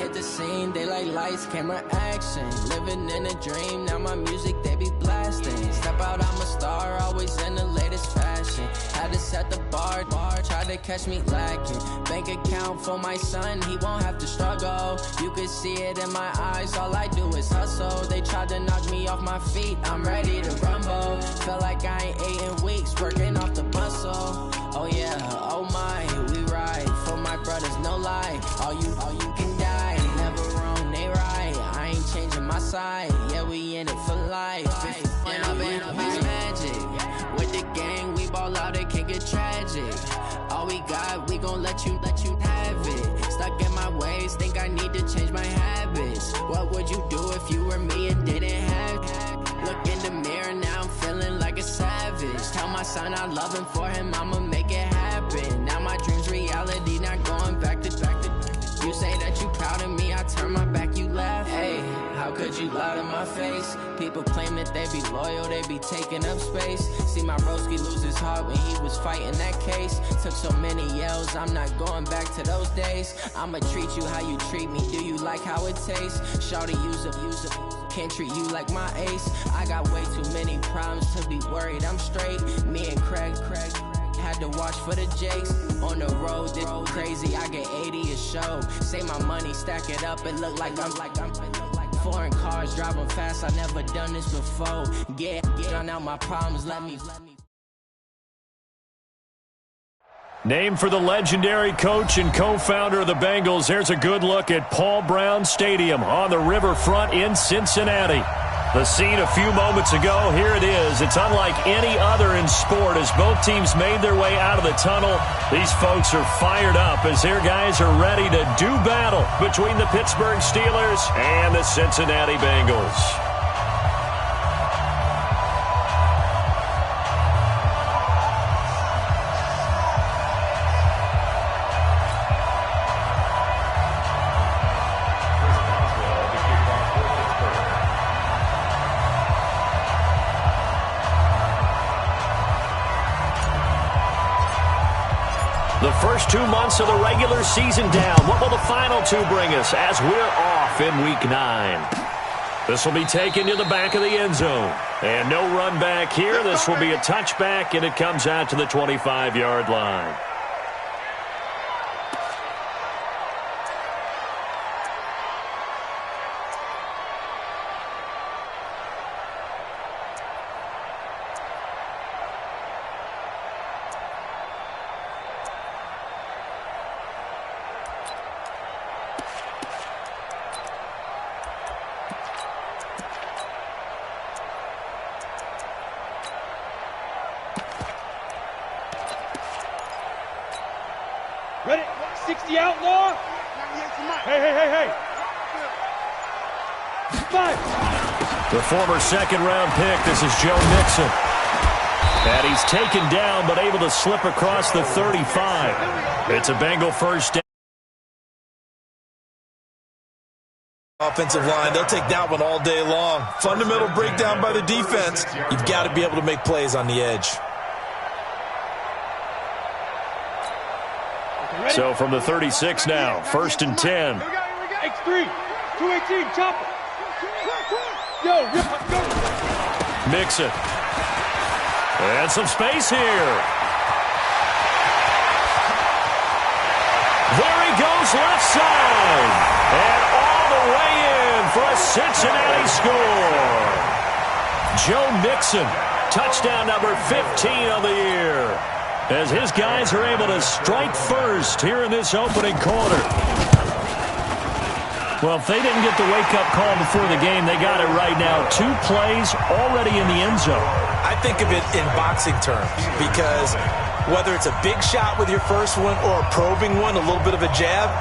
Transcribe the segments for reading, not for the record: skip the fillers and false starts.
hit the scene, they like lights, camera, action. Living in a dream, now my music they be blasting. Step out, I'm a star, always in the latest fashion. Had to set the bar, tried to catch me lacking. Bank account for my son, he won't have to struggle. You can see it in my eyes, all I do is hustle. They tried to knock me off my feet, I'm ready to rumble. Felt like I ain't ate in weeks, working off the muscle. Oh yeah, oh my, we ride for my brothers, no lie. All you can die, never wrong, they right. I ain't changing my side, yeah, we in it for life. When I've been magic, with the gang, we ball out, it can get tragic. All we got, we gon' let you have it. Stuck in my ways, think I need to change my habits. What would you do if you were me and didn't have it? Look in the mirror, now I'm feeling like a savage. Tell my son I love him, for him I'ma make it happen. Now my dream's reality, not going back to. You say that you proud of me, I turn my back, you laugh. Hey, how could you lie to my face? People claim that they be loyal, they be taking up space. See my broski lose his heart when he was fighting that case. Took so many yells, I'm not going back to those days. I'ma treat you how you treat me, do you like how it tastes? Shawty, use up, can't treat you like my ace. I got way too many problems to be worried, I'm straight. Me and Craig had to watch for the Jakes. On the road, this crazy, I get 80 a show. Say my money, stack it up, it look like I'm foreign cars, driving fast, I never done this before. Get drown out my problems, let me. Named for the legendary coach and co-founder of the Bengals, here's a good look at Paul Brown Stadium on the riverfront in Cincinnati. The scene a few moments ago, here it is. It's unlike any other in sport as both teams made their way out of the tunnel. These folks are fired up as their guys are ready to do battle between the Pittsburgh Steelers and the Cincinnati Bengals. The first 2 months of the regular season down. What will the final two bring us as we're off in Week 9? This will be taken to the back of the end zone. And no run back here. This will be a touchback, and it comes out to the 25-yard line. Ready? 60 outlaw. Hey. 5. The former second-round pick, this is Joe Mixon. And he's taken down but able to slip across the 35. It's a Bengal first down. Offensive line, they'll take that one all day long. Fundamental breakdown by the defense. You've got to be able to make plays on the edge. So from the 36 now, 1st and 10. X3, 218, chopper. Yo, go. Mixon. And some space here. There he goes left side. And all the way in for a Cincinnati score. Joe Mixon, touchdown number 15 of the year. As his guys are able to strike first here in this opening quarter. Well, if they didn't get the wake-up call before the game, they got it right now. 2 plays already in the end zone. I think of it in boxing terms because whether it's a big shot with your first one or a probing one, a little bit of a jab,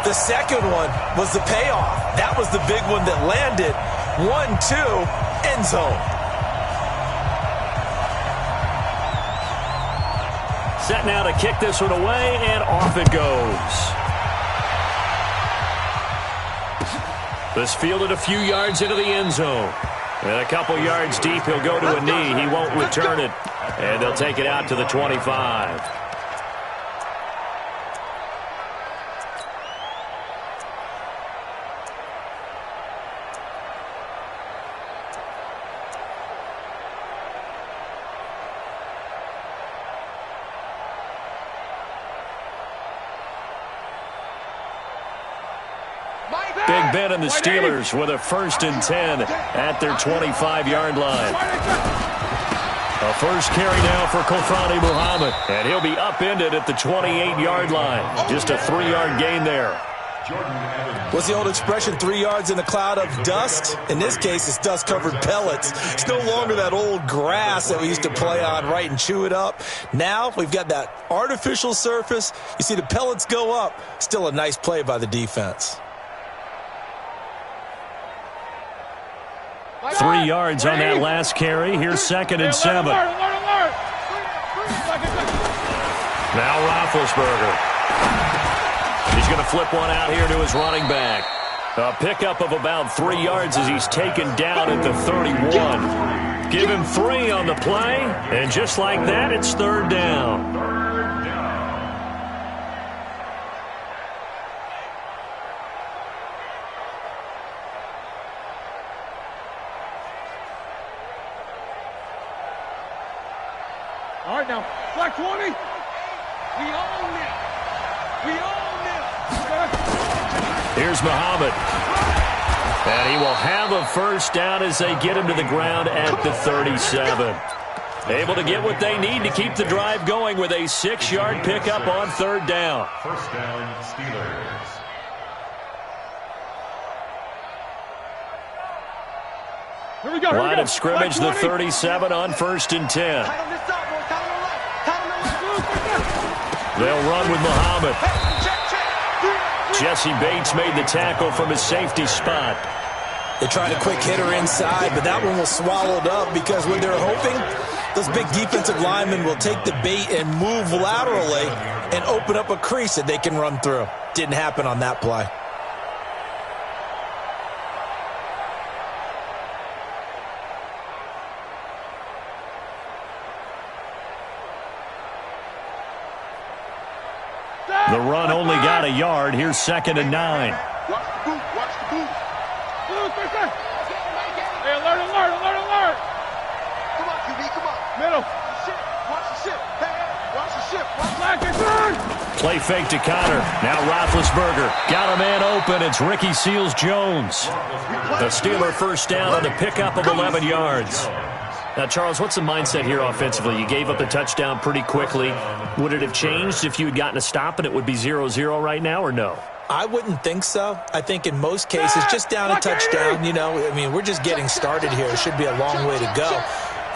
the second one was the payoff. That was the big one that landed. 1-2, end zone. Set now to kick this one away, and off it goes. This fielded a few yards into the end zone. And a couple yards deep, he'll go to a knee. He won't return it. And they'll take it out to the 25. Big Ben and the Steelers with a 1st and 10 at their 25-yard line. A first carry now for Kofani Muhammad, and he'll be upended at the 28-yard line. Just a 3-yard gain there. What's the old expression, 3 yards in a cloud of dust? In this case, it's dust-covered pellets. It's no longer that old grass that we used to play on, right, and chew it up. Now we've got that artificial surface. You see the pellets go up. Still a nice play by the defense. 3 yards on that last carry. Here's 2nd and 7. Now Roethlisberger. He's going to flip one out here to his running back. A pickup of about 3 yards as he's taken down at the 31. Give him 3 on the play, and just like that, it's 3rd down. All right, now, flag 20. We own it. We own it. Here's Muhammad. And he will have a 1st down as they get him to the ground at the 37. Able to get what they need to keep the drive going with a 6-yard pickup on 3rd down. 1st down, Steelers. Here we go. Line of scrimmage, the 37 on 1st and 10. They'll run with Muhammad. Jesse Bates made the tackle from his safety spot. They tried a quick hitter inside, but that one was swallowed up because what they're hoping, those big defensive linemen will take the bait and move laterally and open up a crease that they can run through. Didn't happen on that play. The run only got a yard. Here's 2nd and 9. Watch the boot. Watch the boot. Hey, alert. Come on, QB, come on. Middle. Watch the ship. Hey, watch the ship. Flag and turn. Play fake to Connor. Now Roethlisberger. Got a man open. It's Ricky Seals-Jones. The Steeler 1st down on the pickup of 11 yards. Now, Charles, what's the mindset here offensively? You gave up the touchdown pretty quickly. Would it have changed if you had gotten a stop and it would be 0-0 right now, or no? I wouldn't think so. I think in most cases, just down a touchdown, you know, I mean, we're just getting started here. It should be a long way to go.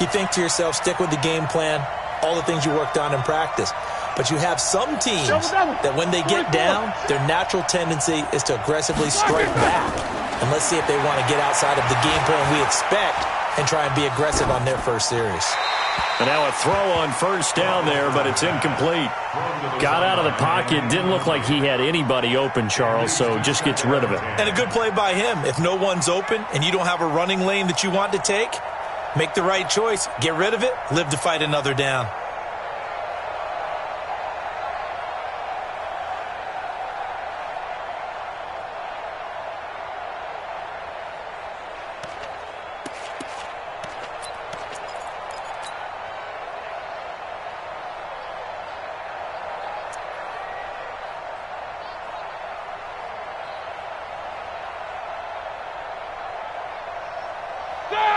You think to yourself, stick with the game plan, all the things you worked on in practice. But you have some teams that when they get down, their natural tendency is to aggressively strike back. And let's see if they want to get outside of the game plan we expect and try and be aggressive on their first series. And now a throw on 1st down there, but it's incomplete. Got out of the pocket. Didn't look like he had anybody open, Charles, so just gets rid of it. And a good play by him. If no one's open and you don't have a running lane that you want to take, make the right choice. Get rid of it. Live to fight another down.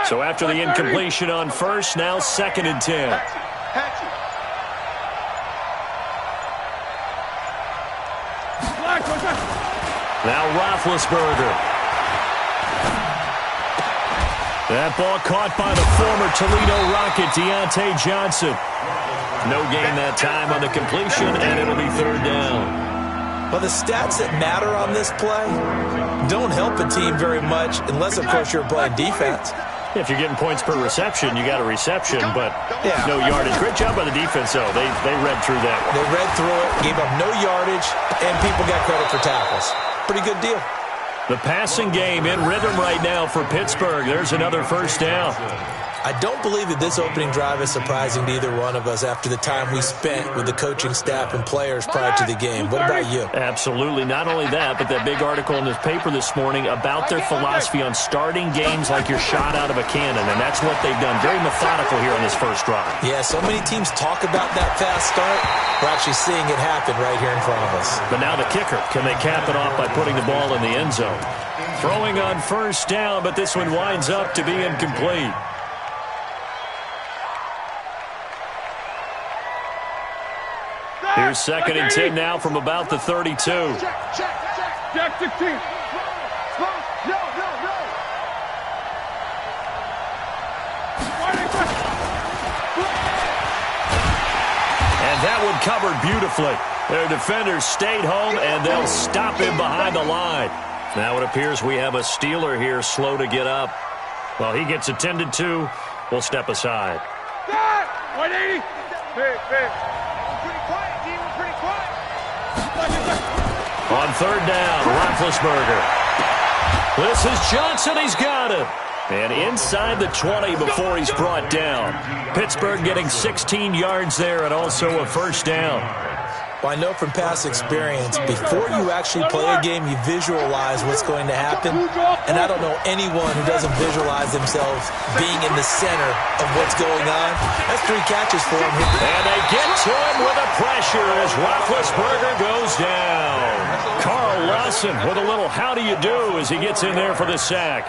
So after the incompletion on 1st, now 2nd and 10. Now Roethlisberger. That ball caught by the former Toledo Rocket, Deontay Johnson. No gain that time on the completion, and it'll be 3rd down. Well, the stats that matter on this play don't help a team very much unless, of course, you're playing defense. If you're getting points per reception, you got a reception, but no yardage. Great job by the defense, though. They read through that one. They read through it, gave up no yardage, and people got credit for tackles. Pretty good deal. The passing game in rhythm right now for Pittsburgh. There's another 1st down. I don't believe that this opening drive is surprising to either one of us after the time we spent with the coaching staff and players prior to the game. What about you? Absolutely. Not only that, but that big article in this paper this morning about their philosophy on starting games like you're shot out of a cannon, and that's what they've done. Very methodical here on this first drive. Yeah, so many teams talk about that fast start. We're actually seeing it happen right here in front of us. But now the kicker. Can they cap it off by putting the ball in the end zone? Throwing on first down, but this one winds up to be incomplete. Here's 2nd and 10 now from about the 32. Jack 16. No. And that one covered beautifully. Their defenders stayed home, and they'll stop him behind the line. Now it appears we have a Steeler here slow to get up. Well, he gets attended to. We'll step aside. 180. Big. On 3rd down, Roethlisberger. This is Johnson. He's got it. And inside the 20 before he's brought down. Pittsburgh getting 16 yards there and also a first down. Well, I know from past experience, before you actually play a game, you visualize what's going to happen. And I don't know anyone who doesn't visualize themselves being in the center of what's going on. That's 3 catches for him. And they get to him with a pressure as Roethlisberger goes down. Carl Lawson with a little how do you do as he gets in there for the sack.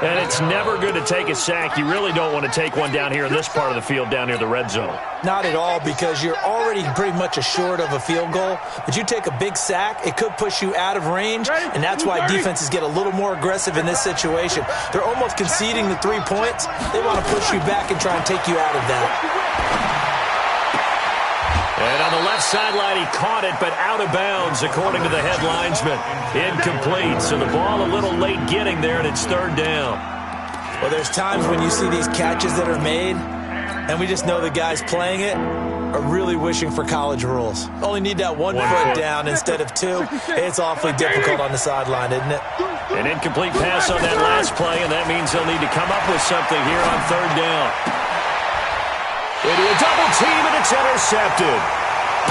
And it's never good to take a sack. You really don't want to take one down here in this part of the field down near the red zone. Not at all, because you're already pretty much assured of a field goal. But you take a big sack, it could push you out of range, and that's why defenses get a little more aggressive in this situation. They're almost conceding the 3 points. They want to push you back and try and take you out of that. And on the left sideline, he caught it, but out of bounds, according to the head linesman. Incomplete, so the ball a little late getting there, and it's 3rd down. Well, there's times when you see these catches that are made, and we just know the guys playing it are really wishing for college rules. Only need that one foot down instead of 2. It's awfully difficult on the sideline, isn't it? An incomplete pass on that last play, and that means they'll need to come up with something here on 3rd down. Into a double team, and it's intercepted.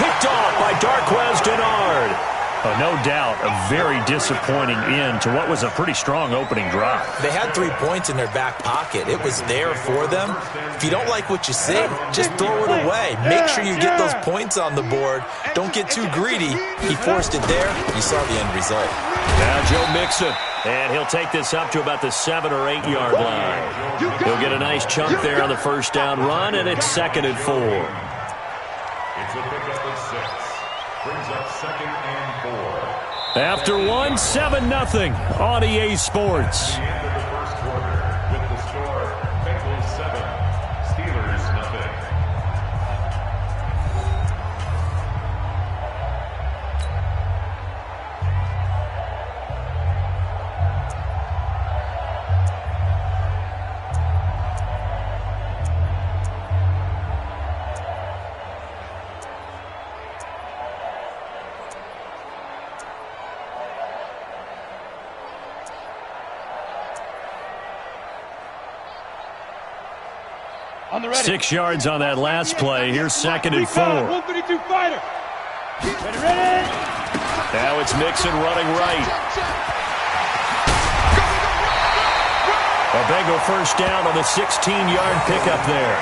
Picked off by Darquez Dennard. Oh, no doubt, a very disappointing end to what was a pretty strong opening drive. They had 3 points in their back pocket. It was there for them. If you don't like what you see, just throw it away. Make sure you get those points on the board. Don't get too greedy. He forced it there. You saw the end result. Now Joe Mixon. And he'll take this up to about the 7 or 8 yard line. He'll get a nice chunk there on the first down run, and it's 2nd and 4. It's a pickup of 6. Brings up 2nd and 4. After 1, 7-0 on EA Sports. The end of the first quarter with the score Bengals 7, Steelers nothing. On the ready. 6 yards on that last play. Here's 2nd and 4. 152 fighter. Ready. Now it's Mixon running right. A Bengal first down on the 16-yard pickup there.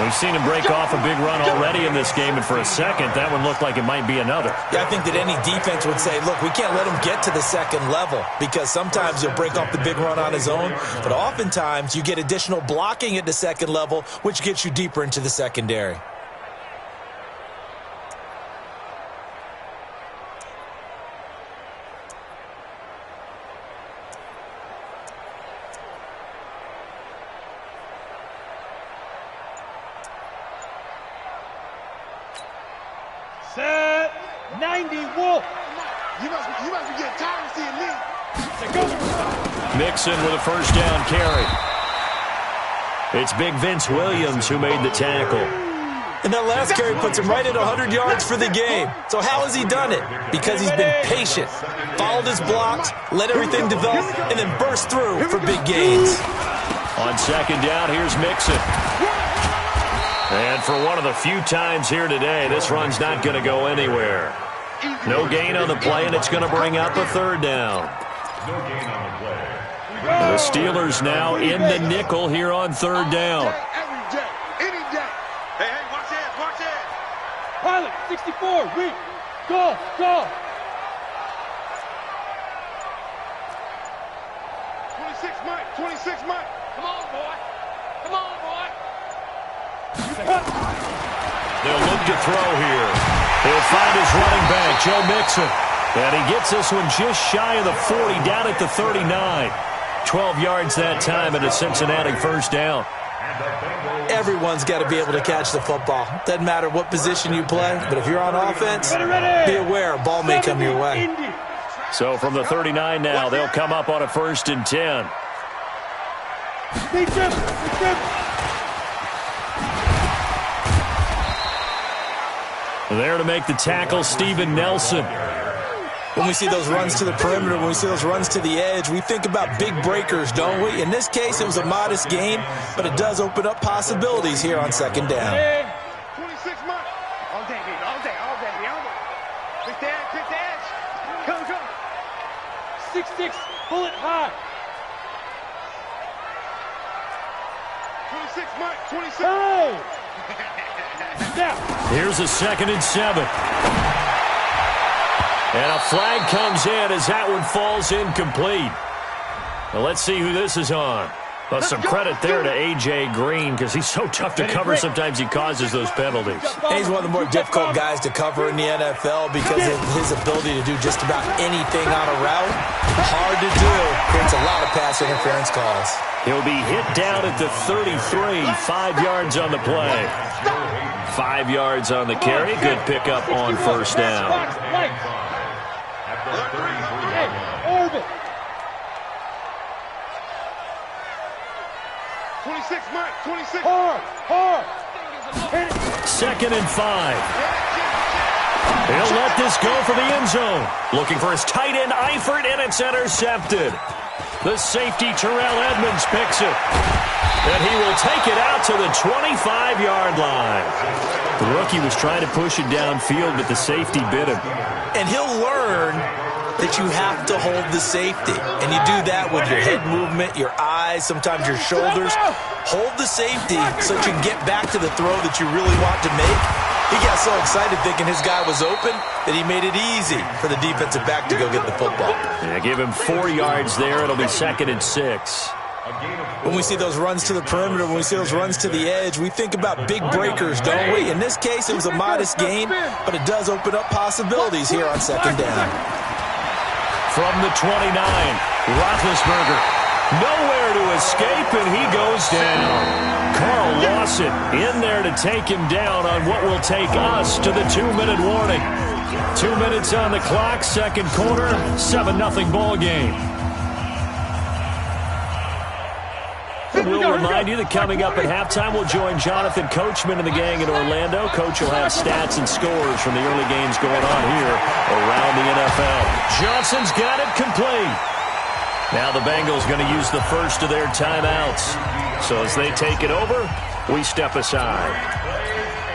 We've seen him break off a big run already in this game, and for a second, that one looked like it might be another. Yeah, I think that any defense would say, look, we can't let him get to the 2nd level, because sometimes he'll break off the big run on his own, but oftentimes you get additional blocking at the 2nd level, which gets you deeper into the secondary. Set 90 Wolf. You must be getting tired of seeing me. Mixon with a first down carry. It's big Vince Williams who made the tackle. And that last carry puts him right at 100 yards for the game. So how has he done it? Because he's been patient, followed his blocks, let everything develop, and then burst through for big gains. On second down, here's Mixon. And for one of the few times here today, this run's not going to go anywhere. No gain on the play, and it's going to bring up a third down. No gain on the play. The Steelers now in the nickel here on third down. Every day, any day. Hey, watch it, watch it. Pilot, 64, read. Go, go. 26 Mike, 26 Mike. Come on, boy. Come on, boy. They'll look to throw here. He'll find his running back, Joe Mixon. And he gets this one just shy of the 40, down at the 39. 12 yards that time and a Cincinnati first down. Everyone's got to be able to catch the football. Doesn't matter what position you play, but if you're on offense, be aware a ball may come your way. So from the 39 now, they'll come up on a 1st and 10. There to make the tackle, Steven Nelson. When we see those runs to the perimeter, when we see those runs to the edge, we think about big breakers, don't we? In this case, it was a modest gain, but it does open up possibilities here on second down. 26 Mike. All day, baby, all day, all day, all day. Quick the edge, quick the edge. Come, come. 6-6, pull it high. 26 Mike, 26. Hey! Now. Here's a 2nd and 7. And a flag comes in as that one falls incomplete. Well, let's see who this is on. Well, some credit there to A.J. Green because he's so tough to cover. Sometimes he causes those penalties. And he's one of the more difficult guys to cover in the NFL because of his ability to do just about anything on a route. Hard to do. Creates a lot of pass interference calls. He'll be hit down at the 33. 5 yards on the play. 5 yards on the carry. Good pickup on first down. Orbit. 26 Mike, 26. Hard. 2nd and 5. He'll let this go for the end zone. Looking for his tight end, Eifert, and it's intercepted. The safety, Terrell Edmonds, picks it. And he will take it out to the 25-yard line. The rookie was trying to push it downfield, but the safety bit him. And he'll learn that you have to hold the safety. And you do that with your head movement, your eyes, sometimes your shoulders. Hold the safety so that you can get back to the throw that you really want to make. He got so excited thinking his guy was open that he made it easy for the defensive back to go get the football. Yeah, give him 4 yards there. It'll be 2nd and 6. When we see those runs to the perimeter, when we see those runs to the edge, we think about big breakers, don't we? In this case, it was a modest gain, but it does open up possibilities here on second down. From the 29, Roethlisberger, nowhere to escape, and he goes down. Carl Lawson in there to take him down on what will take us to the 2-minute warning. 2 minutes on the clock, second quarter, 7-0 ball game. We'll remind you that coming up at halftime, we'll join Jonathan Coachman and the gang in Orlando. Coach will have stats and scores from the early games going on here around the NFL. Johnson's got it complete. Now the Bengals going to use the first of their timeouts. So as they take it over, we step aside.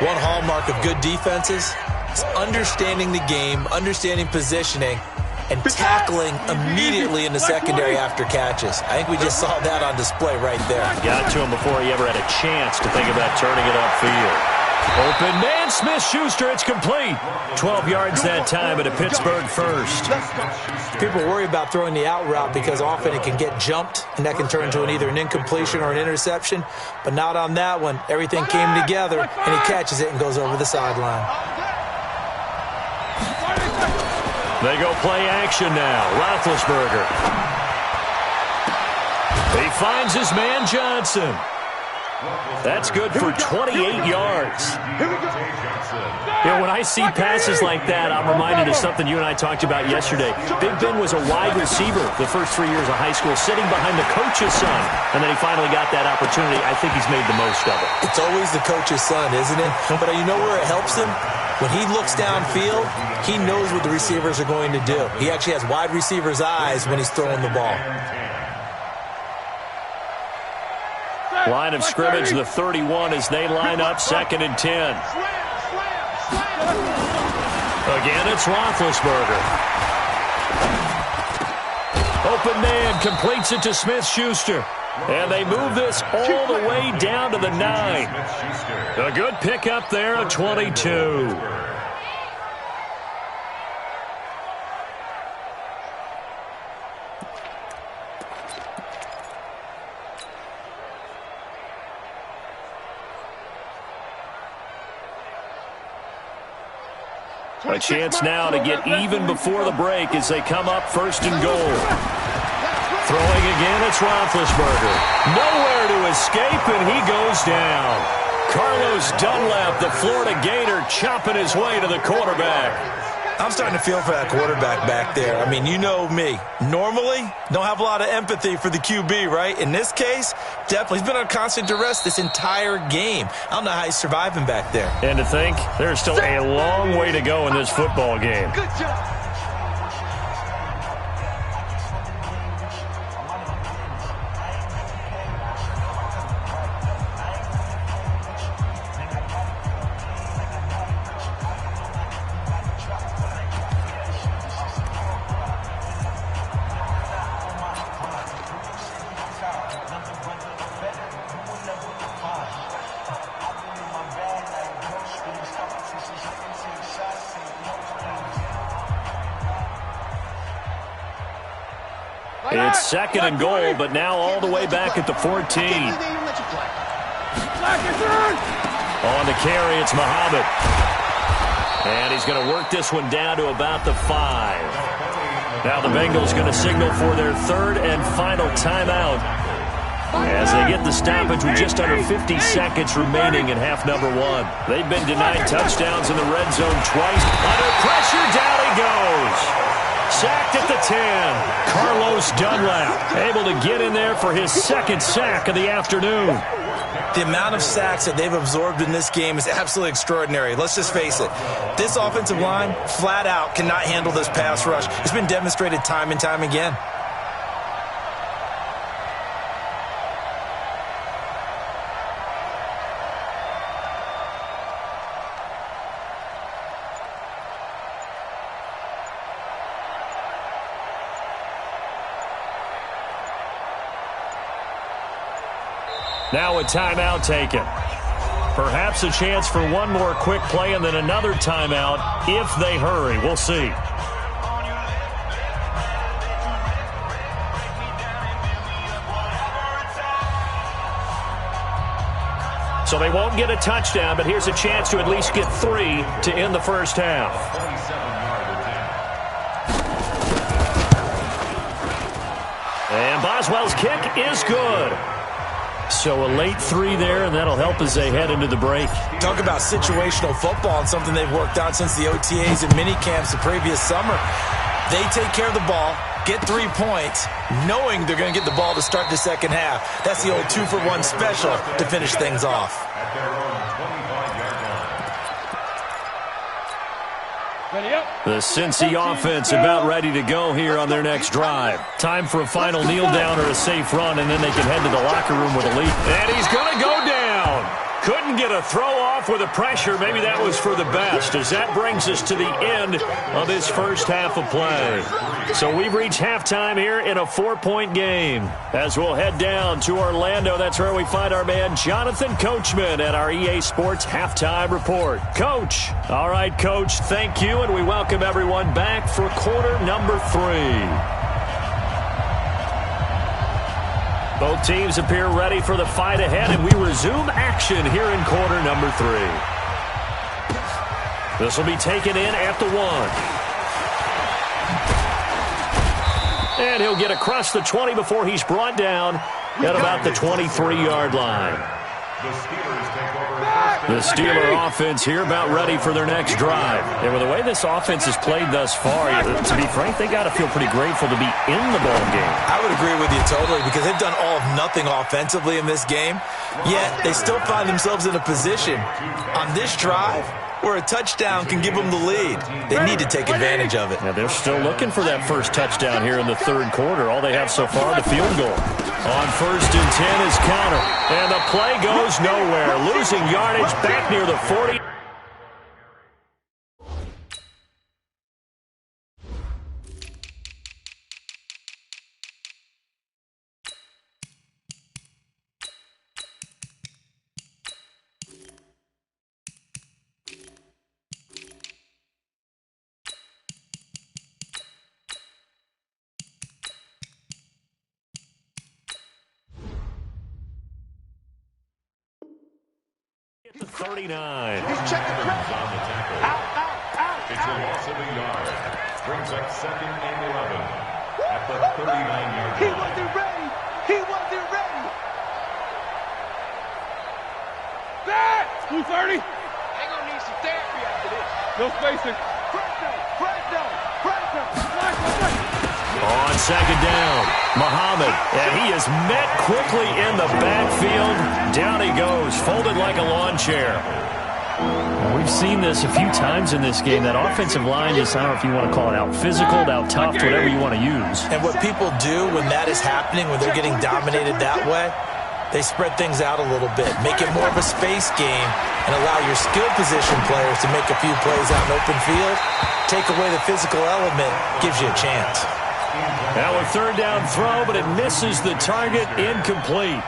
One hallmark of good defenses is understanding the game, understanding positioning, and tackling immediately in the secondary after catches. I think we just saw that on display right there. Got to him before he ever had a chance to think about turning it upfield. Open man, Smith-Schuster, it's complete. 12 yards that time at a Pittsburgh first. People worry about throwing the out route because often it can get jumped, and that can turn into either an incompletion or an interception. But not on that one. Everything came together, and he catches it and goes over the sideline. They go play action now. Roethlisberger. He finds his man Johnson. That's good for 28 yards. You know, when I see passes like that, I'm reminded of something you and I talked about yesterday. Big Ben was a wide receiver the first 3 years of high school, sitting behind the coach's son. And then he finally got that opportunity. I think he's made the most of it. It's always the coach's son, isn't it? But you know where it helps him? When he looks downfield, he knows what the receivers are going to do. He actually has wide receivers' eyes when he's throwing the ball. Line of scrimmage, the 31 as they line up 2nd and 10. Again, it's Roethlisberger. Open man completes it to Smith-Schuster. And they move this all the way down to the 9. A good pickup there, a 22. A chance now to get even before the break as they come up 1st and goal. Throwing again, it's Roethlisberger. Nowhere to escape, and he goes down. Carlos Dunlap, the Florida Gator, chopping his way to the quarterback. I'm starting to feel for that quarterback back there. I mean, you know me. Normally, don't have a lot of empathy for the QB, right? In this case, definitely. He's been on constant duress this entire game. I don't know how he's surviving back there. And to think, there's still a long way to go in this football game. Good job. It's 2nd and goal, but now all the way back at the 14. On the carry, it's Muhammad. And he's going to work this one down to about the 5. Now the Bengals going to signal for their 3rd and final timeout as they get the stoppage with just under 50 seconds remaining in half number 1. They've been denied touchdowns in the red zone twice. Under pressure, down he goes. Sacked at the 10. Carlos Dunlap able to get in there for his 2nd sack of the afternoon. The amount of sacks that they've absorbed in this game is absolutely extraordinary. Let's just face it. This offensive line, flat out, cannot handle this pass rush. It's been demonstrated time and time again. Now a timeout taken. Perhaps a chance for one more quick play and then another timeout if they hurry. We'll see. So they won't get a touchdown, but here's a chance to at least get 3 to end the first half. And Boswell's kick is good. So a late 3 there, and that'll help as they head into the break. Talk about situational football and something they've worked on since the OTAs and mini camps the previous summer. They take care of the ball, get 3 points, knowing they're going to get the ball to start the second half. That's the old 2-for-1 special to finish things off. The Cincy offense about ready to go here on their next drive. Time for a final kneel down or a safe run, and then they can head to the locker room with a lead. And he's going to go down. Couldn't get a throw off with the pressure. Maybe that was for the best, as that brings us to the end of this first half of play. So we've reached halftime here in a 4-point game. As we'll head down to Orlando, that's where we find our man Jonathan Coachman at our EA Sports Halftime Report. Coach. All right, Coach, thank you, and we welcome everyone back for quarter number 3. Both teams appear ready for the fight ahead, and we resume action here in quarter number 3. This will be taken in at the 1. And he'll get across the 20 before he's brought down at about the 23-yard line. The Steeler offense here about ready for their next drive. And with the way this offense has played thus far, to be frank, they got to feel pretty grateful to be in the ball game. I would agree with you totally, because they've done all of nothing offensively in this game, yet they still find themselves in a position on this drive where a touchdown can give them the lead. They need to take advantage of it. Yeah, they're still looking for that first touchdown here in the third quarter. All they have so far, the field goal. On 1st and 10 is counter. And the play goes nowhere. Losing yardage back near the 40. The 39. He's checking credit. On the tackle. It's a loss of a yard. Brings up 2nd and 11 at the 39-yard line. He wasn't ready. He wasn't ready. That! 230. They're gonna need some therapy after this. No spacing. Fresno. On 2nd down, Muhammad, and he is met quickly in the backfield. Down he goes, folded like a lawn chair. Well, we've seen this a few times in this game. That offensive line just, I don't know if you want to call it out physical, out tough, whatever you want to use. And what people do when that is happening, when they're getting dominated that way, they spread things out a little bit, make it more of a space game, and allow your skill position players to make a few plays out in open field. Take away the physical element, gives you a chance. Now a 3rd down throw, but it misses the target, incomplete.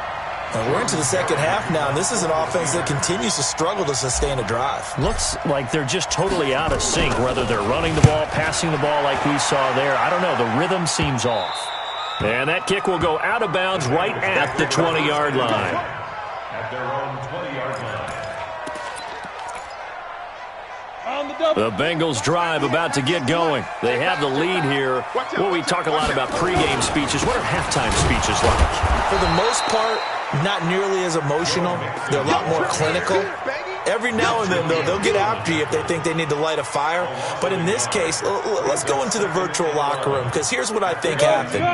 And we're into the second half now, and this is an offense that continues to struggle to sustain a drive. Looks like they're just totally out of sync, whether they're running the ball, passing the ball like we saw there. I don't know, the rhythm seems off. And that kick will go out of bounds right at the 20-yard line. At their own 20-yard line. The Bengals drive about to get going. They have the lead here. Well, we talk a lot about pregame speeches. What are halftime speeches like? For the most part, not nearly as emotional. They're a lot more clinical. Every now and then, though, they'll get after you if they think they need to light a fire. But in this case, let's go into the virtual locker room, because here's what I think happened.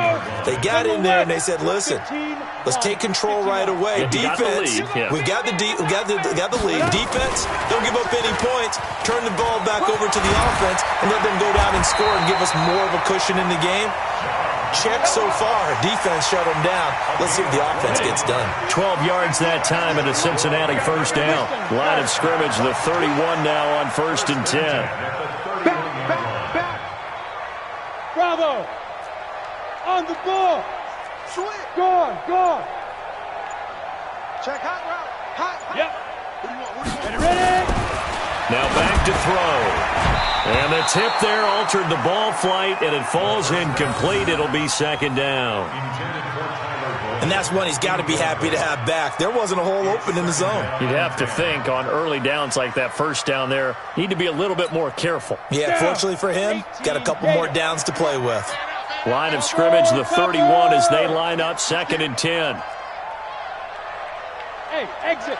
They got in there and they said, listen, let's take control right away. Defense, we got the lead. Defense, don't give up any points. Turn the ball back over to the offense and let them go down and score and give us more of a cushion in the game. Check so far. Defense shut them down. Let's see if the offense gets done. 12 yards that time and a Cincinnati 1st down. Line of scrimmage, the 31 now on 1st and 10. Back. Bravo. On the ball. Switch. Gone. Check hot route. Hot. Yep. What do you want? Ready? Now back to throw. And the tip there altered the ball flight, and it falls incomplete. It'll be 2nd down. And that's one he's got to be happy to have back. There wasn't a hole open in the zone. You'd have to think on early downs like that 1st down there, need to be a little bit more careful. Yeah, fortunately for him, got a couple more downs to play with. Line of scrimmage, the 31 as they line up 2nd and 10. Hey, exit.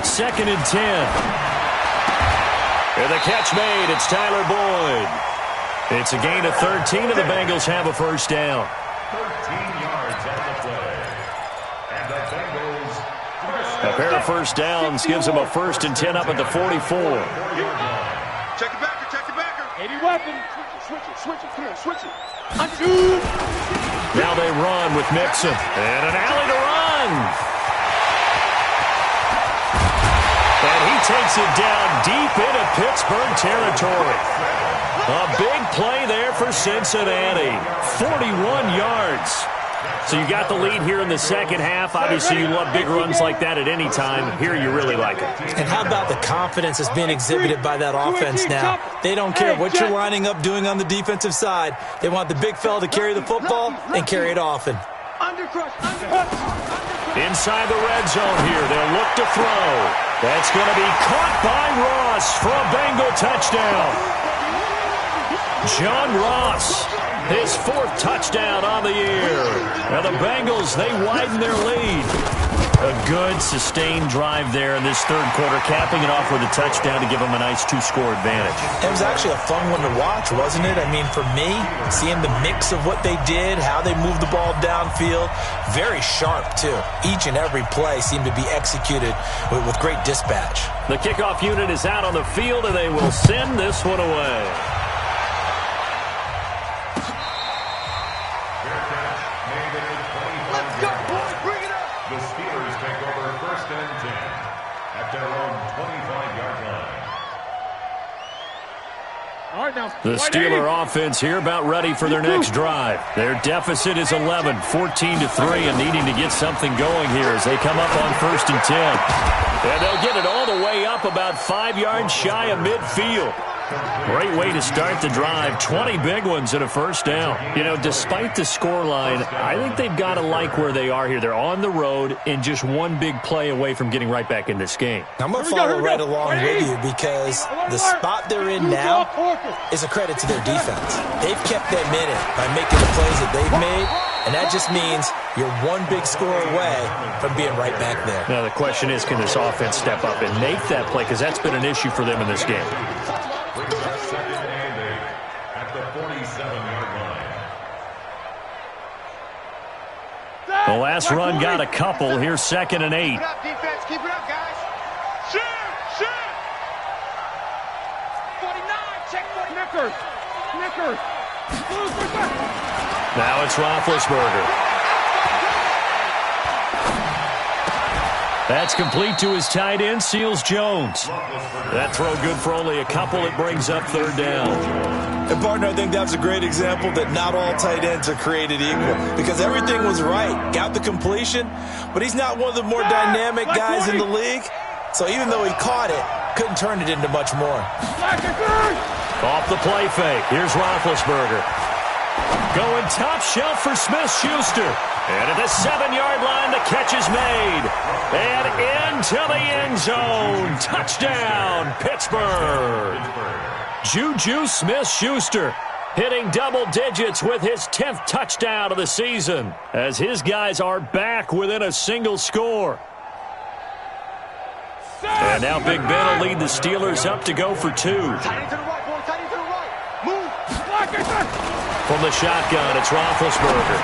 2nd and 10. And the catch made. It's Tyler Boyd. It's a gain of 13, and the Bengals have a 1st down. 13 yards on the play. And the Bengals. A pair of 1st downs gives them a 1st and 10 up at the 44. Check the backer. 80 weapon. Switch it. Come on, switch it. Now they run with Mixon. And an alley to run. And he takes it down deep into Pittsburgh territory. A big play there for Cincinnati. 41 yards. So you got the lead here in the second half. Obviously, you love big runs like that at any time. Here you really like it. And how about the confidence that's being exhibited by that offense now? They don't care what you're lining up doing on the defensive side. They want the big fella to carry the football and carry it often. Inside the red zone here, they'll look to throw. That's going to be caught by Ross for a Bengal touchdown. John Ross, his 4th touchdown on the year. Now the Bengals, they widen their lead. A good, sustained drive there in this third quarter, capping it off with a touchdown to give them a nice 2-score advantage. It was actually a fun one to watch, wasn't it? I mean, for me, seeing the mix of what they did, how they moved the ball downfield, very sharp, too. Each and every play seemed to be executed with great dispatch. The kickoff unit is out on the field, and they will send this one away. The Steelers take over 1st and 10 at their own 25-yard line. All right, now. The Steeler offense here about ready for their next drive. Their deficit is 11, 14-3, and needing to get something going here as they come up on 1st and 10. And they'll get it all the way up about 5 yards shy of midfield. Great way to start the drive. 20 big ones and a first down. You know, despite the scoreline, I think they've got to like where they are here. They're on the road and just one big play away from getting right back in this game. I'm going to follow right along with you because the spot they're in now is a credit to their defense. They've kept them in it by making the plays that they've made, and that just means you're one big score away from being right back there. Now, the question is, can this offense step up and make that play? Because that's been an issue for them in this game. Brings up 2nd and 8 at the 47-yard line. The last run got a couple. Here's 2nd and 8. Keep it up, defense. Keep it up, guys. Shoot! Shoot! 49. Check 49. Snickers. Now it's Roethlisberger. That's complete to his tight end, Seals Jones. That throw good for only a couple. It brings up 3rd down. And, partner, I think that's a great example that not all tight ends are created equal because everything was right. Got the completion, but he's not one of the more dynamic guys in the league. So even though he caught it, couldn't turn it into much more. Off the play fake. Here's Roethlisberger. Going top shelf for Smith-Schuster. And at the 7-yard line, the catch is made. And into the end zone. Touchdown, Pittsburgh. Juju Smith-Schuster hitting double digits with his 10th touchdown of the season as his guys are back within a single score. And now Big Ben will lead the Steelers up to go for 2. Tight end to the right, boy. Tight end to the right. Move. From the shotgun, it's Roethlisberger.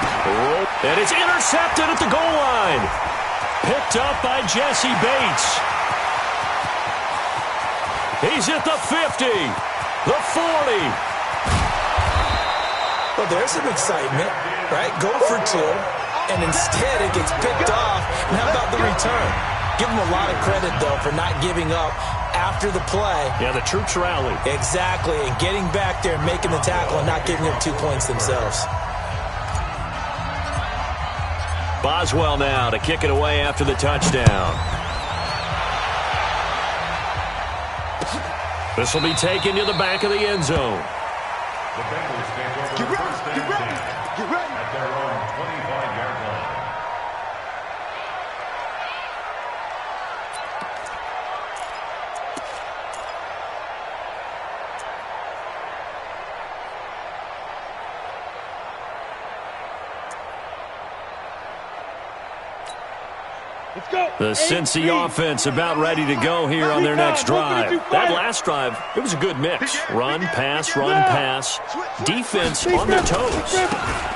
And it's intercepted at the goal line. Picked up by Jesse Bates. He's at the 50, the 40. Well, there's some excitement, right? Go for 2, and instead it gets picked off. And how about the return? Give them a lot of credit, though, for not giving up after the play. Yeah, the troops rallied. Exactly, and getting back there and making the tackle and not giving up 2 points themselves. Boswell now to kick it away after the touchdown. This will be taken to the back of the end zone. The Bengals take over 1st and 10 at their own 25-yard line. The Cincy offense about ready to go here on their next drive. That last drive, it was a good mix. Run, pass, defense on their toes.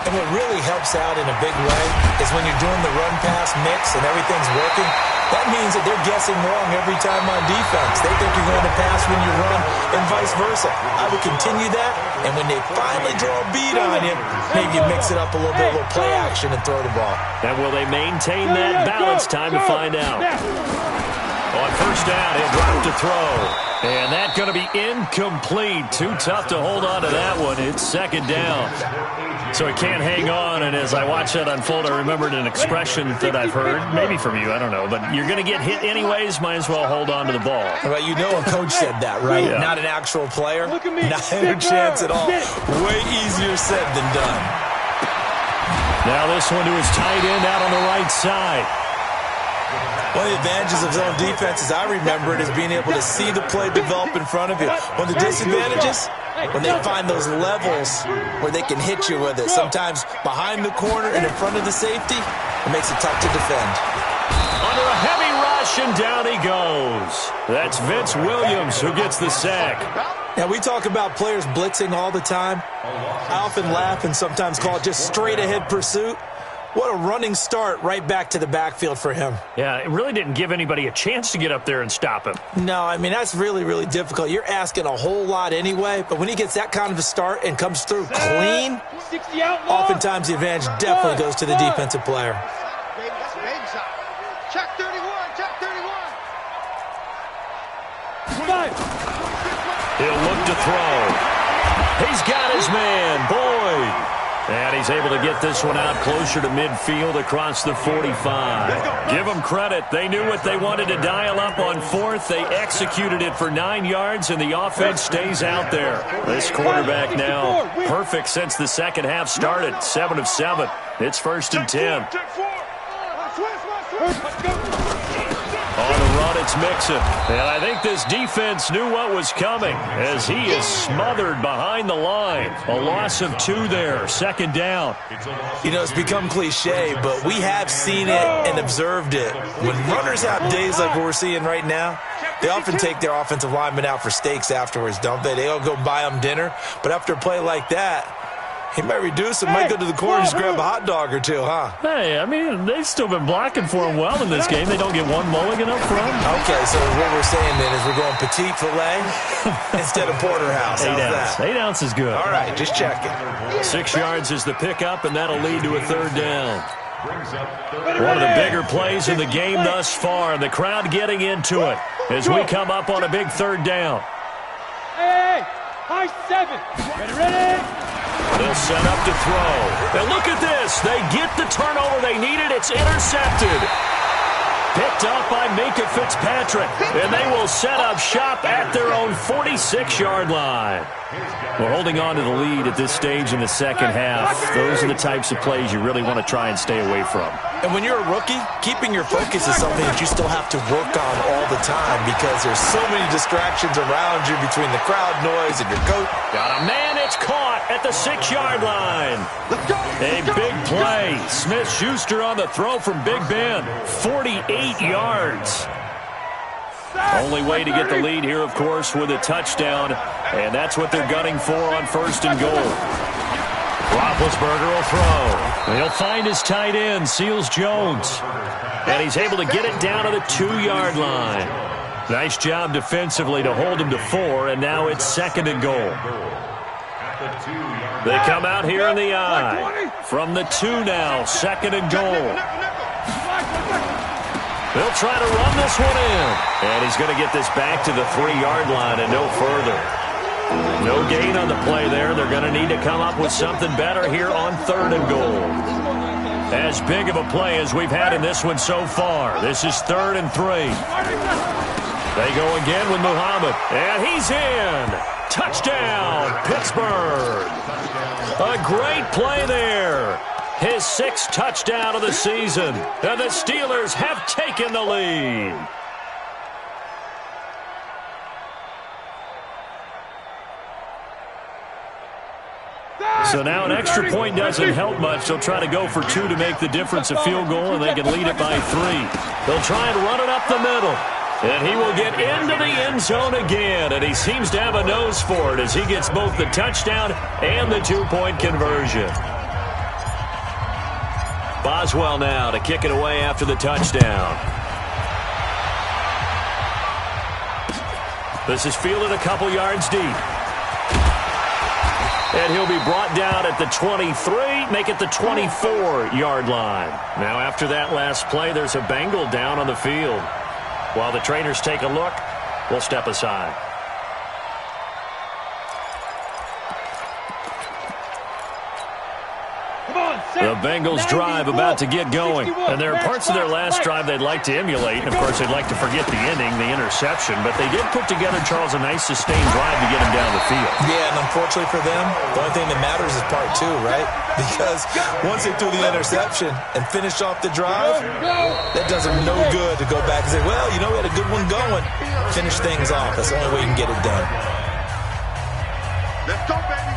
And what really helps out in a big way is when you're doing the run-pass mix and everything's working, that means that they're guessing wrong every time on defense. They think you're going to pass when you run and vice versa. I would continue that, and when they finally draw a beat on you, maybe you mix it up a little bit, a little play action and throw the ball. And will they maintain that balance? Time to find out. On 1st down, he'll drop to throw. And that's going to be incomplete. Too tough to hold on to that one. It's 2nd down. So he can't hang on, and as I watch that unfold, I remembered an expression that I've heard, maybe from you, I don't know, but you're going to get hit anyways, might as well hold on to the ball. Well, you know a coach said that, right? Yeah. Not an actual player. Not a chance at all. Way easier said than done. Now this one to his tight end out on the right side. One of the advantages of zone defense, as I remember it, is being able to see the play develop in front of you. One of the disadvantages, when they find those levels where they can hit you with it, sometimes behind the corner and in front of the safety, it makes it tough to defend. and down he goes. That's Vince Williams who gets the sack. Now, we talk about players blitzing all the time. I often laugh and sometimes call it just straight-ahead pursuit. What a running start right back to the backfield for him. Yeah, it really didn't give anybody a chance to get up there and stop him. No, I mean, that's really, really difficult. You're asking a whole lot anyway, but when he gets that kind of a start and comes through clean, oftentimes the advantage definitely goes to the defensive player. That's a baby shot. Check 31, check 31. He'll look to throw. He's got his man, Boyd. And he's able to get this one out closer to midfield across the 45. Give them credit. They knew what they wanted to dial up on fourth. They executed it for 9 yards, and the offense stays out there. This quarterback now perfect since the second half started. 7 of 7. It's 1st and 10. On the run, it's Mixon. And I think this defense knew what was coming as he is smothered behind the line. A loss of 2 there, 2nd down. You know, it's become cliche, but we have seen it and observed it. When runners have days like what we're seeing right now, they often take their offensive linemen out for steaks afterwards, don't they? They all go buy them dinner. But after a play like that, he might reduce it, might go to the corner and just grab a hot dog or two, huh? Hey, I mean, they've still been blocking for him well in this game. They don't get one mulligan up front. Okay, so what we're saying then is we're going petite filet instead of porterhouse. How's that? 8 ounce is good. All right, just checking. 6 yards is the pickup, and that'll lead to a 3rd down. One of the bigger plays in the game thus far. The crowd getting into it as we come up on a big 3rd down. Hey, high 7. Ready? They'll set up to throw. And look at this. They get the turnover they needed. It's intercepted. Picked up by Minka Fitzpatrick. And they will set up shop at their own 46-yard line. We're holding on to the lead at this stage in the second half. Those are the types of plays you really want to try and stay away from. And when you're a rookie, keeping your focus is something that you still have to work on all the time because there's so many distractions around you between the crowd noise and your coach. Got a man, it's caught at the 6-yard line. A big play. Smith-Schuster on the throw from Big Ben. 48 yards. Only way to get the lead here, of course, with a touchdown. And that's what they're gunning for on 1st and goal. Roethlisberger will throw. He'll find his tight end, Seals Jones. And he's able to get it down to the 2-yard line. Nice job defensively to hold him to 4, and now it's 2nd and goal. They come out here in the I. From the 2 now, 2nd and goal. They'll try to run this one in. And he's going to get this back to the 3-yard line and no further. No gain on the play there. They're going to need to come up with something better here on 3rd and goal. As big of a play as we've had in this one so far. This is 3rd and 3. They go again with Muhammad. And he's in. Touchdown, Pittsburgh. A great play there. His 6th touchdown of the season. And the Steelers have taken the lead. So now an extra point doesn't help much. They'll try to go for 2 to make the difference a field goal, and they can lead it by 3. They'll try and run it up the middle. And he will get into the end zone again, and he seems to have a nose for it as he gets both the touchdown and the 2-point conversion. Boswell now to kick it away after the touchdown. This is fielded a couple yards deep. And he'll be brought down at the 23, make it the 24-yard line. Now after that last play, there's a Bengal down on the field. While the trainers take a look, we'll step aside. The Bengals drive about to get going. And there are parts of their last drive they'd like to emulate. And, of course, they'd like to forget the ending, the interception. But they did put together, Charles, a nice sustained drive to get him down the field. Yeah, and unfortunately for them, the only thing that matters is part 2, right? Because once they threw the interception and finished off the drive, that does them no good to go back and say, well, you know, we had a good one going. Finish things off. That's the only way you can get it done. Let's go, baby.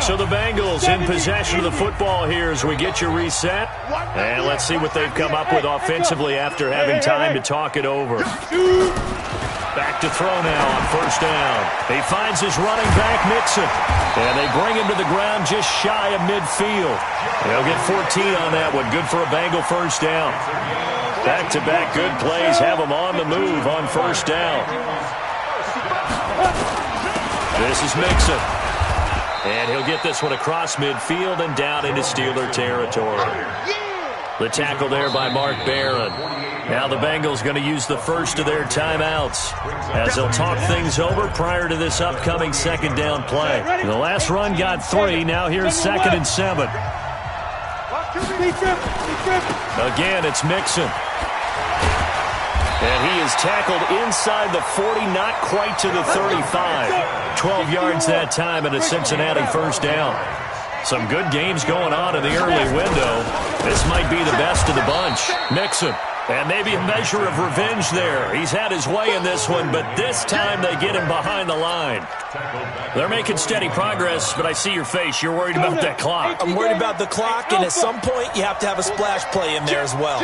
So the Bengals in possession of the football here as we get you reset. And let's see what they've come up with offensively after having time to talk it over. Back to throw now on first down. He finds his running back, Mixon. And they bring him to the ground just shy of midfield. They'll get 14 on that one. Good for a Bengal first down. Back-to-back good plays have them on the move on first down. This is Mixon. And he'll get this one across midfield and down into Steeler territory. The tackle there by Mark Barron. Now the Bengals going to use the first of their timeouts as they'll talk things over prior to this upcoming second down play. The last run got 3. Now here's 2nd and 7. Again, it's Mixon. And he is tackled inside the 40, not quite to the 35. 12 yards that time and a Cincinnati first down. Some good games going on in the early window. This might be the best of the bunch. Mixon. And maybe a measure of revenge there. He's had his way in this one, but this time they get him behind the line. They're making steady progress, but I see your face. You're worried about that clock. I'm worried about the clock, and at some point you have to have a splash play in there as well.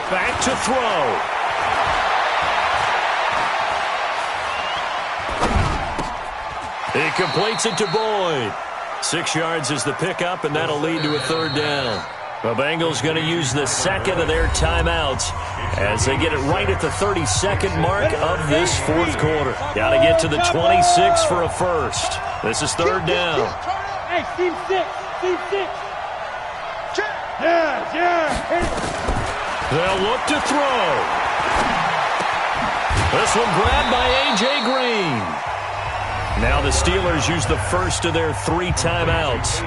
Back to throw. He completes it to Boyd. 6 yards is the pickup, and that'll lead to a third down. The Bengals going to use the second of their timeouts as they get it right at the 32nd mark of this fourth quarter. Got to get to the 26 for a first. This is third down. Hey, team 6. Team 6. Yeah. They'll look to throw. This one grabbed by A.J. Green. Now the Steelers use the first of their 3 timeouts.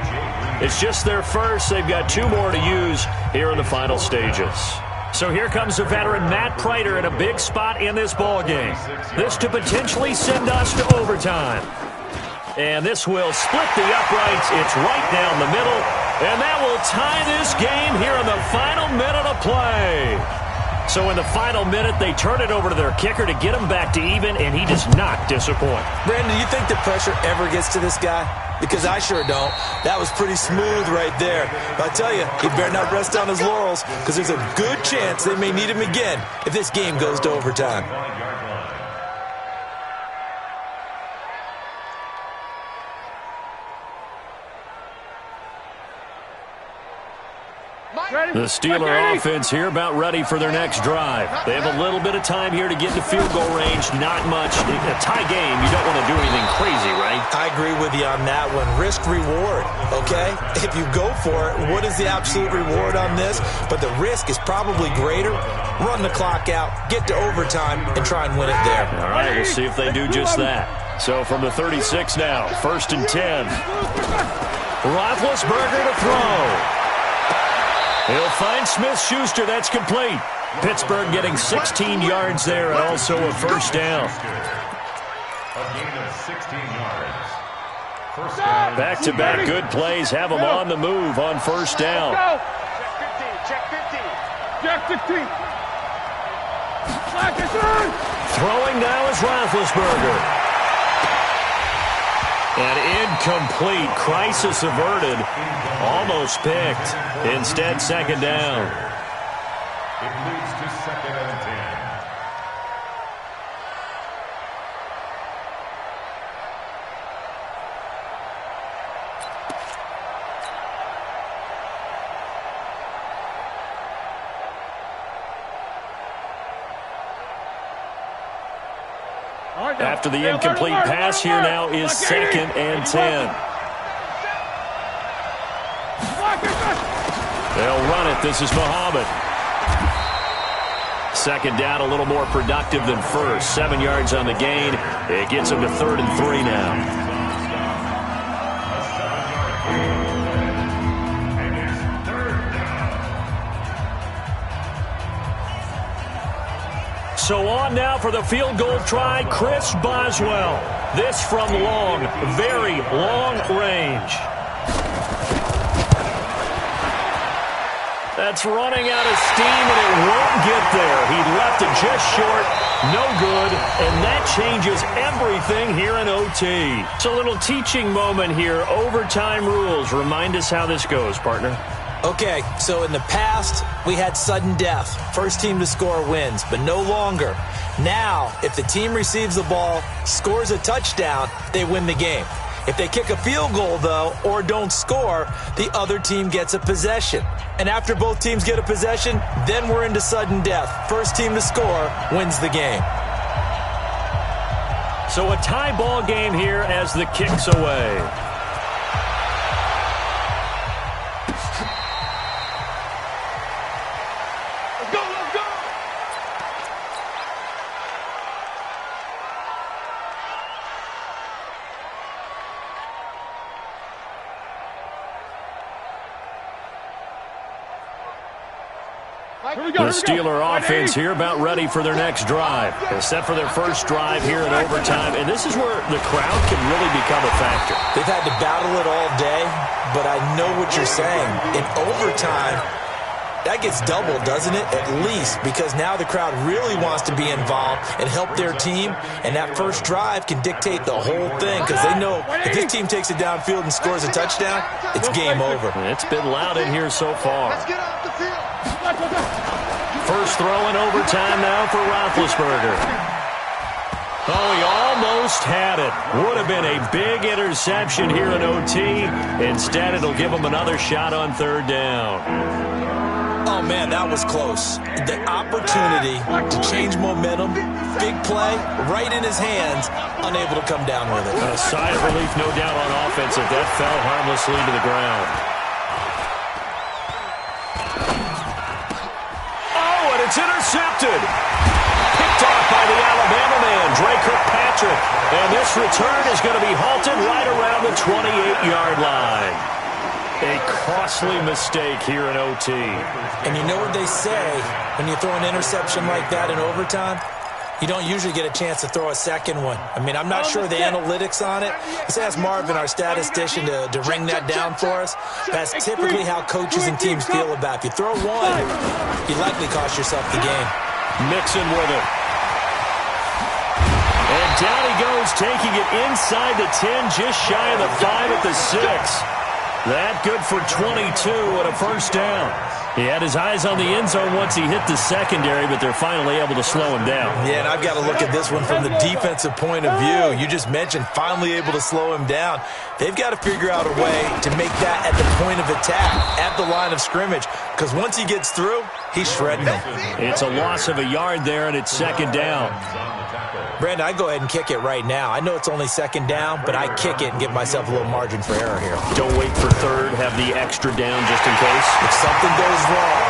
It's just their first. They've got 2 more to use here in the final stages. So here comes the veteran Matt Prater in a big spot in this ballgame. This to potentially send us to overtime. And this will split the uprights. It's right down the middle. And that will tie this game here in the final minute of play. So in the final minute, they turn it over to their kicker to get him back to even, and he does not disappoint. Brandon, do you think the pressure ever gets to this guy? Because I sure don't. That was pretty smooth right there. But I tell you, he better not rest on his laurels, because there's a good chance they may need him again if this game goes to overtime. The Steeler offense here about ready for their next drive. They have a little bit of time here to get to field goal range. Not much. A tie game, you don't want to do anything crazy, right? I agree with you on that one. Risk-reward, okay? If you go for it, what is the absolute reward on this? But the risk is probably greater. Run the clock out, get to overtime, and try and win it there. All right, we'll see if they do just that. So from the 36 now, 1st and 10. Roethlisberger to throw. He'll find Smith-Schuster. That's complete. Pittsburgh getting 16 yards there and also a first down. A gain of 16 yards. First down. Back-to-back good plays have them on the move on first down. Check 50. Check 15. Throwing now is Roethlisberger. And incomplete. Crisis averted. Almost picked. Instead, second down. It leads to 2nd and 10. After the incomplete pass, here now is 2nd and 10. They'll run it. This is Muhammad. Second down, a little more productive than first. 7 yards on the gain. It gets them to 3rd and 3 now. So on now for the field goal try, Chris Boswell. This from long, very long range. That's running out of steam, and it won't get there. He left it just short. No good, and that changes everything here in OT. It's a little teaching moment here. Overtime rules. Remind us how this goes, partner. Okay, so in the past, we had sudden death. First team to score wins, but no longer. Now, if the team receives the ball, scores a touchdown, they win the game. If they kick a field goal, though, or don't score, the other team gets a possession. And after both teams get a possession, then we're into sudden death. First team to score wins the game. So a tie ball game here as the kick's away. The Steeler offense here about ready for their next drive. They're set for their first drive here in overtime, and this is where the crowd can really become a factor. They've had to battle it all day, but I know what you're saying. In overtime, that gets doubled, doesn't it? At least, because now the crowd really wants to be involved and help their team, and that first drive can dictate the whole thing because they know if this team takes it downfield and scores a touchdown, it's game over. It's been loud in here so far. Let's get off the field. First throw in overtime now for Roethlisberger. Oh, he almost had it. Would have been a big interception here in OT. Instead, it'll give him another shot on third down. Oh, man, that was close. The opportunity to change momentum, big play, right in his hands, unable to come down with it. A sigh of relief, no doubt, on offense if that fell harmlessly to the ground. It's intercepted. Picked off by the Alabama man, Dre Kirkpatrick. And this return is going to be halted right around the 28-yard line. A costly mistake here in OT. And you know what they say when you throw an interception like that in overtime? You don't usually get a chance to throw a second one. I mean, I'm not sure the analytics on it. Let's ask Marvin, our statistician, to ring that down for us. That's typically how coaches and teams feel about it. If you throw one, you likely cost yourself the game. Mixon with it. And down he goes, taking it inside the 10, just shy of the 5 at the 6. That good for 22 and a first down. He had his eyes on the end zone once he hit the secondary, but they're finally able to slow him down. Yeah, and I've got to look at this one from the defensive point of view. You just mentioned finally able to slow him down. They've got to figure out a way to make that at the point of attack, at the line of scrimmage, because once he gets through, he's shredding them. It's a loss of a yard there, and it's second down. Brandon, I go ahead and kick it right now. I know it's only second down, but I kick it and give myself a little margin for error here. Don't wait for third. Have the extra down just in case. If something goes wrong,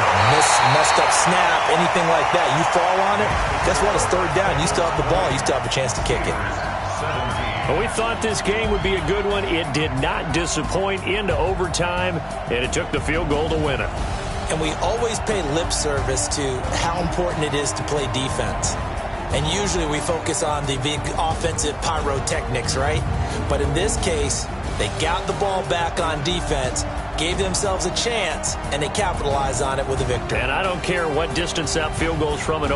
messed up snap, anything like that, you fall on it, guess what? It's third down. You still have the ball. You still have a chance to kick it. Well, we thought this game would be a good one. It did not disappoint into overtime, and it took the field goal to win it. And we always pay lip service to how important it is to play defense. And usually we focus on the big offensive pyrotechnics, right? But in this case, they got the ball back on defense, gave themselves a chance, and they capitalized on it with a victory. And I don't care what distance that field goes from an